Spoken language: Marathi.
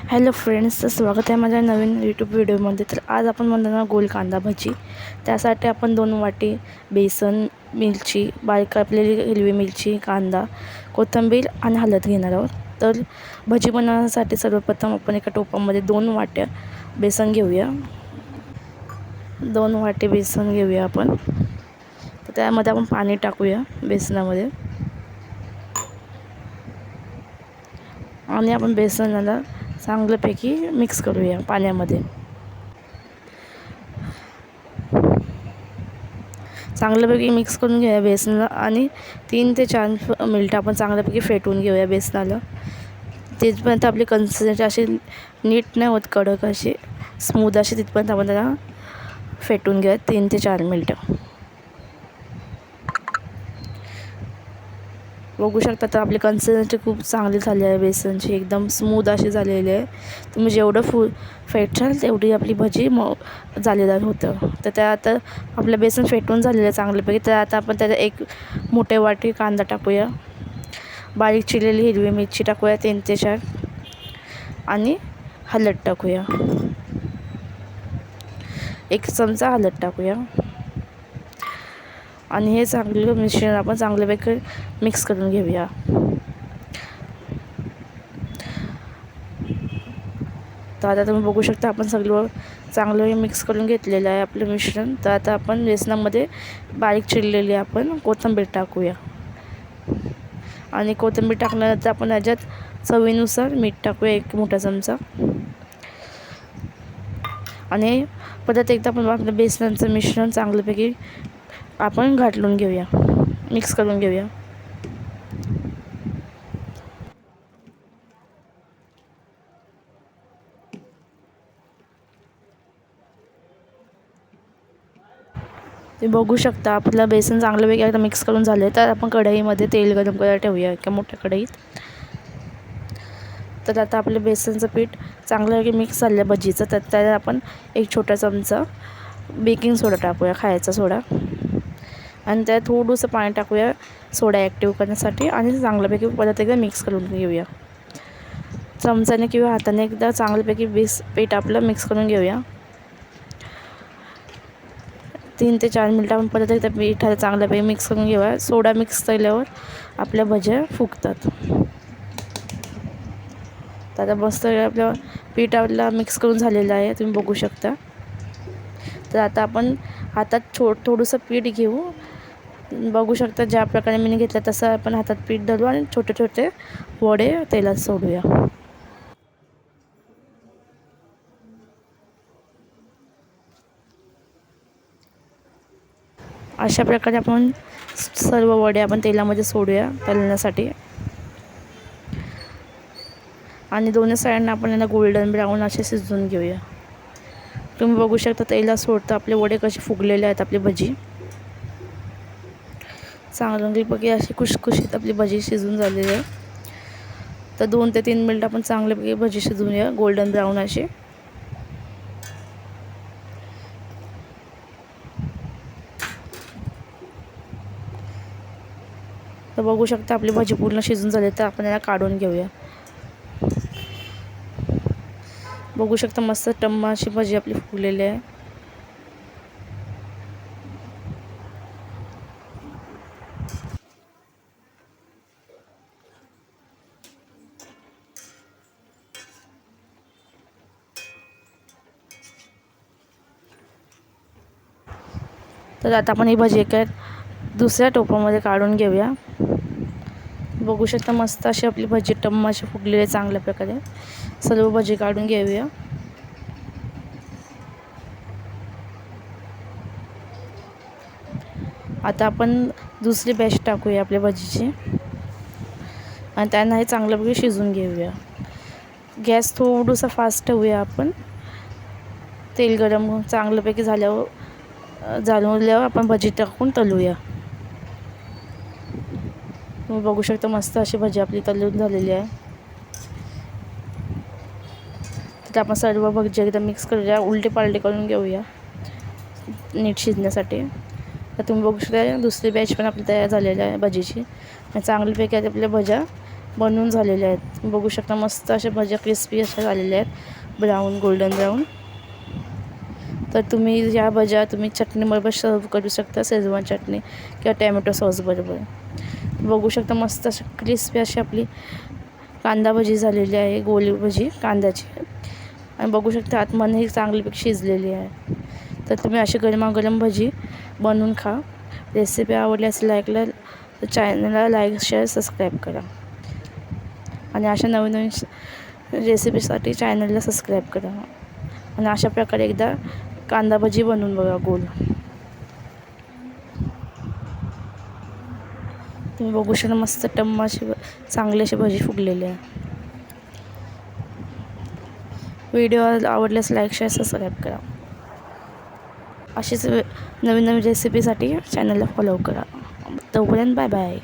हॅलो फ्रेंड्स, स्वागत आहे माझ्या नवीन यूट्यूब व्हिडिओमध्ये. तर आज आपण बनवणार गोल कांदा भजी. त्यासाठी आपण 2 वाटी बेसन, मिरची, बारीक कापलेली हिरवी मिरची, कांदा, कोथिंबीर आणि हळद घेणार आहोत. तर भजी बनवण्यासाठी सर्वप्रथम आपण एका टोपामध्ये 2 वाट्या बेसन घेऊया. 2 वाटी बेसन घेऊया आपण. तर त्यामध्ये आपण पाणी टाकूया बेसनामध्ये आणि आपण बेसनाला चांगल्यापैकी मिक्स करूया पाण्यामध्ये. चांगल्यापैकी मिक्स करून घेऊया बेसनाला आणि 3 ते 4 मिनटं आपण चांगल्यापैकी फेटून घेऊया बेसनाला. तिथपर्यंत आपली कन्सिस्टन्सी अशी नीट नाही होत, कडक अशी स्मूथ अशी, तिथपर्यंत आपण त्याला फेटून घेऊया 3 ते 4 मिनटं. बघू शकता तर आपली कन्सिस्टन्सी खूप चांगली झाली आहे बेसनची, एकदम स्मूथ अशी झालेली आहे. तुम्ही जेवढं फेटाल तेवढी आपली भजी जाळीदार होतं. तर त्या आता आपलं बेसन फेटून झालेलं आहे चांगल्यापैकी. तर आता आपण त्याला 1 मोठे वाटी कांदा टाकूया, बारीक चिरलेली हिरवी मिरची टाकूया 3 ते 4 आणि हळद टाकूया, 1 चमचा हळद टाकूया आणि हे चांगलं मिश्रण आपण चांगल्यापैकी मिक्स करून घेऊया. तर आता तुम्ही बघू शकता आपण सगळं चांगलं मिक्स करून घेतलेलं आहे आपलं मिश्रण. तर आता आपण बेसनामध्ये बारीक चिरलेली आपण कोथिंबीर टाकूया आणि कोथिंबीर टाकल्यानंतर आपण याच्यात चवीनुसार मीठ टाकूया 1 मोठा चमचा आणि परत एकदा आपण आपलं बेसनाचं मिश्रण चांगल्यापैकी आपण घालून घेऊया, मिक्स करून घेऊया. ते बघू शकता आपलं बेसन चांगल्यापैकी आता मिक्स करून झालं. तर आपण कढईमध्ये तेल गरम करायला ठेवूया एका मोठ्या कढईत. तर आता आपलं बेसनचं पीठ चांगल्यापैकी मिक्स झालं आहे भजीचं. तर त्यात आपण 1 छोटा चमचा बेकिंग सोडा टाकूया, खायचा सोडा, आणि त्यात थोडंसं पाणी टाकूया सोडा ॲक्टिव्ह करण्यासाठी आणि चांगल्यापैकी परत एकदा मिक्स करून घेऊया. चमच्याने किंवा हाताने एकदा चांगल्यापैकी पीठ आपलं मिक्स करून घेऊया. 3 ते 4 मिनटं आपण परत एकदा पिठाला चांगल्यापैकी मिक्स करून घेऊया. सोडा मिक्स केल्यावर आपल्या भज्या फुगतात. तर आता मस्त आपलं पीठ आपल्याला मिक्स करून झालेलं आहे, तुम्ही बघू शकता. तर आता आपण हातात थोडंसं पीठ घेऊ. बघू शकता ज्या प्रकारे मी घेतलं तसं आपण हातात पीठ धरू आणि छोटे छोटे वडे तेलात सोडूया. अशा प्रकारे आपण सर्व वडे आपण तेलामध्ये सोडूया तळण्यासाठी आणि दोन्ही साईडनं आपण यांना गोल्डन ब्राऊन असे शिजवून घेऊया. तुम्ही बघू शकता तेलात सोडता आपले वडे कसे फुगलेले आहेत. आपली भजी चांगल्यापैकी अशी खुशखुशीत आपली भजी शिजून झालेली आहे. तर 2 ते 3 मिनटं आपण चांगल्यापैकी भजी शिजवूया गोल्डन ब्राऊन अशी. तर बघू शकता आपली भजी पूर्ण शिजून झाली. तर आपण याला काढून घेऊया. बघू शकता मस्त टम्मा अशी भजी आपली फुगलेली आहे. तर आता आपण ही भजी एका दुसऱ्या टोपामध्ये काढून घेऊया. बघू शकता मस्त अशी आपली भजी टम्मा अशी फुगलेली आहे. चांगल्या प्रकारे सर्व भजी काढून घेऊया. आता आपण दुसरी बॅच टाकूया आपल्या भजीची आणि त्यांना हे चांगल्यापैकी शिजवून घेऊया. गॅस थोडंसं फास्ट ठेवूया आपण. तेल गरम चांगल्यापैकी झाल्यावर आपण भजी टाकून तळूया. तुम्ही बघू शकता मस्त अशी भजी आपली तळून झालेली आहे. तर आपण सर्व भजी एकदा मिक्स करूया, उलटे पालटे करून घेऊया नीट शिजण्यासाठी. तर तुम्ही बघू शकता दुसरी बॅच पण आपली तयार झालेली आहे भजीची. चांगल्यापैकी आपल्या भज्या बनवून झालेल्या आहेत. बघू शकता मस्त अशा भज्या क्रिस्पी अशा झालेल्या आहेत, ब्राऊन गोल्डन ब्राऊन. तर तुम्ही या भज्या तुम्ही चटणीबरोबर सर्व करू शकता, शेजवान चटणी किंवा टॅमॅटो सॉसबरोबर. बघू शकता मस्त अशी क्रिस्पी अशी आपली कांदा भजी झालेली आहे, गोली भजी कांद्याची. आणि बघू शकता आतमध्ये ही चांगलीपैकी शिजलेली आहे. तर तुम्ही अशी गरमागरम भजी बनवून खा. रेसिपी आवडली असेल लाईकला तर चॅनलला लाईक शेअर सबस्क्राईब करा. आणि अशा नवीन नवीन रेसिपीसाठी चॅनलला सबस्क्राईब करा. आणि अशा प्रकारे एकदा कांदा भजी बनवून बघा गोल. तुम्ही बघू शकता मस्त टम्म अशी चांगली अशी भजी फुगलेली आहे. व्हिडिओ आवडल्यास लाईक शेअर सबस्क्राईब करा. अशीच नवीन नवीन रेसिपीसाठी चॅनलला फॉलो करा. तोपर्यंत बाय बाय.